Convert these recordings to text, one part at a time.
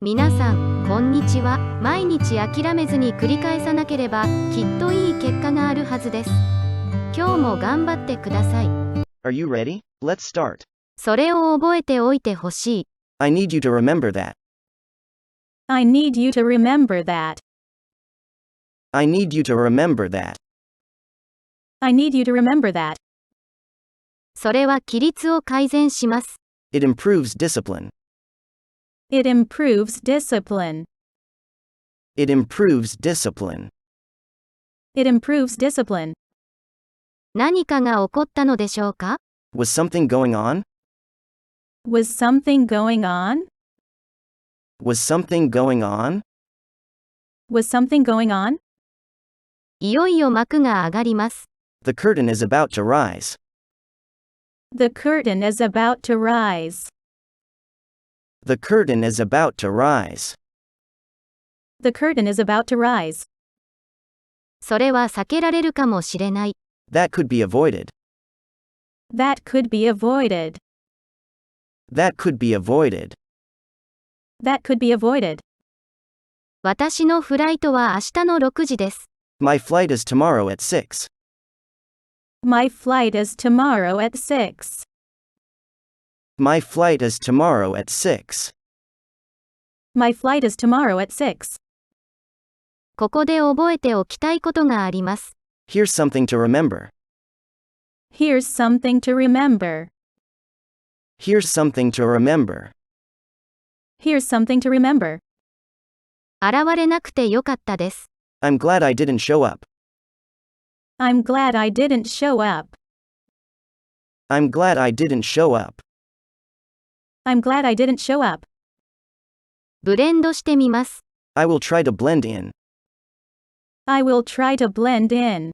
皆さん、こんにちは。毎日諦めずに繰り返さなければ、きっといい結果があるはずです。今日も頑張ってください。Are you ready? Let's start. それを覚えておいてほしい。I need you to remember that. I need you to remember that. I need you to remember that. I need you to remember that. それは規律を改善します。It improves discipline. It improves discipline. It improves discipline. It improves discipline. 何かが起こったのでしょうか？ Was something going on? Was something going on? Was something going on? Was something going on? いよいよ幕が上がります。The curtain is about to rise. The curtain is about to rise. The curtain is about to rise. The curtain is about to rise. それは避けられるかもしれない。That could be avoided. That could be avoided. That could be avoided. That could be avoided. 私のフライトは明日の6時です。My flight is tomorrow at 6. My flight is tomorrow at 6. My flight is tomorrow at 6. My flight is tomorrow at 6. ここで覚えておきたいことがあります。Here's something to remember. Here's something to remember. Here's something to remember. Here's something to remember. 現れなくてよかったです。I'm glad I didn't show up. I'm glad I didn't show up. I'm glad I didn't show up. I'm glad I didn't show up. ブレンドしてみます。I will try to blend in. I will try to blend in.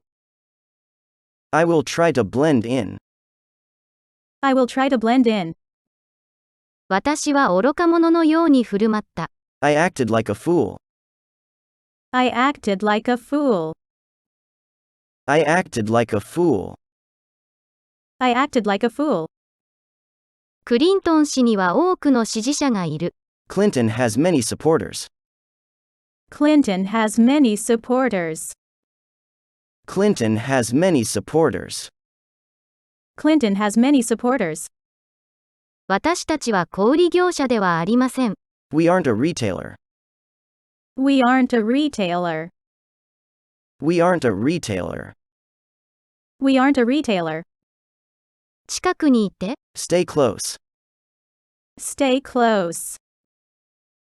I will try to blend in. I will try to blend in. 私は愚か者のように振る舞った。I acted like a fool. I acted like a fool. I acted like a fool. I acted like a fool. クリントン氏には多くの支持者がいる。Clinton has many supporters. Clinton has many supporters. Clinton has many supporters. Clinton has many supporters. 私たちは小売業者ではありません。We aren't a retailer. We aren't a retailer. We aren't a retailer. We aren't a retailer. 近くにいて。Stay close. Stay close.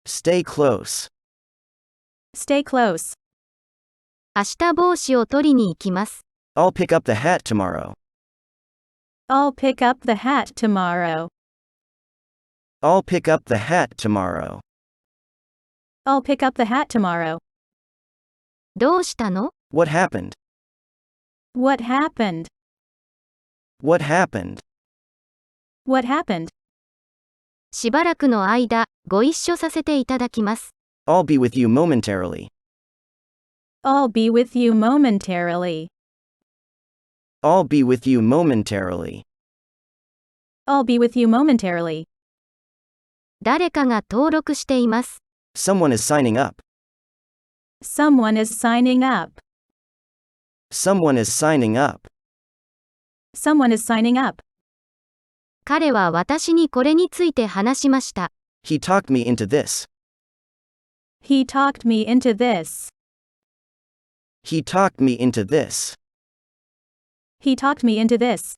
Stay close. Stay close. 明日帽子を取りに行きます。I'll pick up the hat tomorrow. I'll pick up the hat tomorrow. I'll pick up the hat tomorrow. I'll pick up the hat tomorrow. どうしたの？ What happened? What happened? What happened? What happened? しばらくの間、ご一緒させていただきます。I'll be with you momentarily. I'll be with you momentarily. I'll be with you momentarily. I'll be with you momentarily. 誰かが登録しています。Someone is signing up. Someone is signing up. Someone is signing up. Someone is signing up. 彼は私にこれについて話しました。He talked me into this. He talked me into this. He talked me into this. He talked me into this.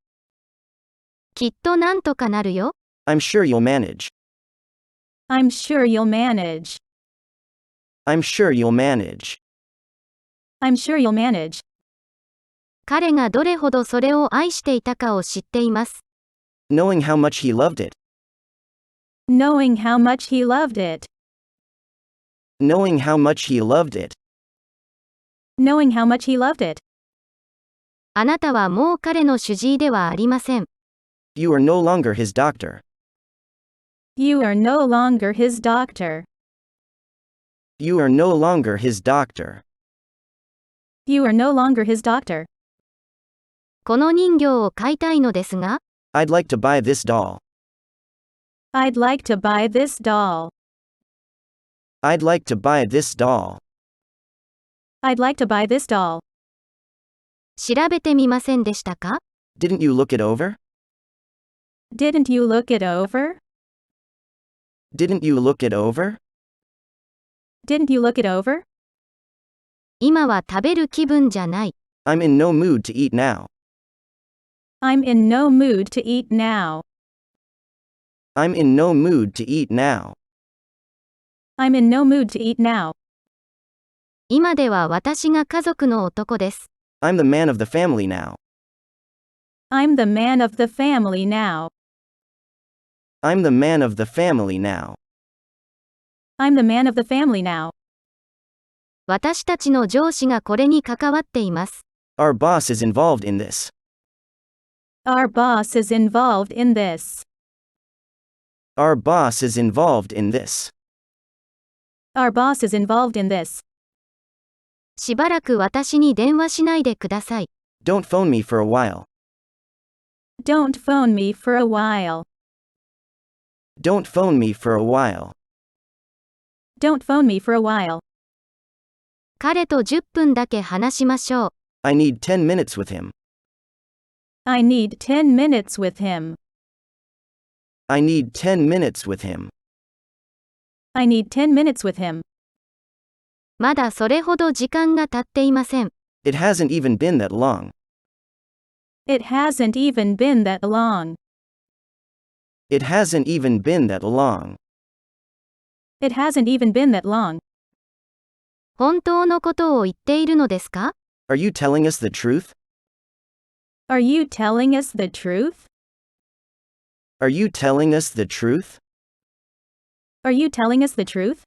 きっとなんとかなるよ。I'm sure you'll manage. I'm sure you'll manage. I'm sure you'll manage. I'm sure you'll manage. 彼がどれほどそれを愛していたかを知っています。Knowing how much he loved it. Knowing how much he loved it. Knowing how much he loved it. Knowing how much he loved it. あなたはもう彼の主治医ではありません。You are no longer his doctor. You are no longer his doctor. You are no longer his doctor. You are no longer his doctor. この人形を買いたいのですが、I'd like to buy this doll. I'd like to buy this doll. I'd like to buy this doll. I'd like to buy this doll. 調べてみませんでしたか？ Didn't you look it over? Didn't you look it over? Didn't you look it over? Didn't you look it over? 今は食べる気分じゃない。I'm in no mood to eat now. I'm in no mood to eat now. I'm in no mood to eat now. I'm in no mood to eat now. 今では私が家族の男です。I'm the man of the family now. I'm the man of the family now. I'm the man of the family now. I'm the man of the family now. 私たちの上司がこれに関わっています。Our boss is involved in this. Our boss is involved in this. Our boss is involved in this. Our boss is involved in this. しばらく私に電話しないでください。Don't phone me for a while. Don't phone me for a while. Don't phone me for a while. Don't phone me for a while. 彼と10分だけ話しましょう。I need 10 minutes with him. I need 10 minutes with him. I need 10 minutes with him. I need 10 minutes with him. まだそれほど時間が経っていません。It hasn't even been that long. It hasn't even been that long. It hasn't even been that long. It hasn't even been that long. 本当のことを言っているのですか？ Are you telling us the truth? Are you telling us the truth? Are you telling us the truth? Are you telling us the truth?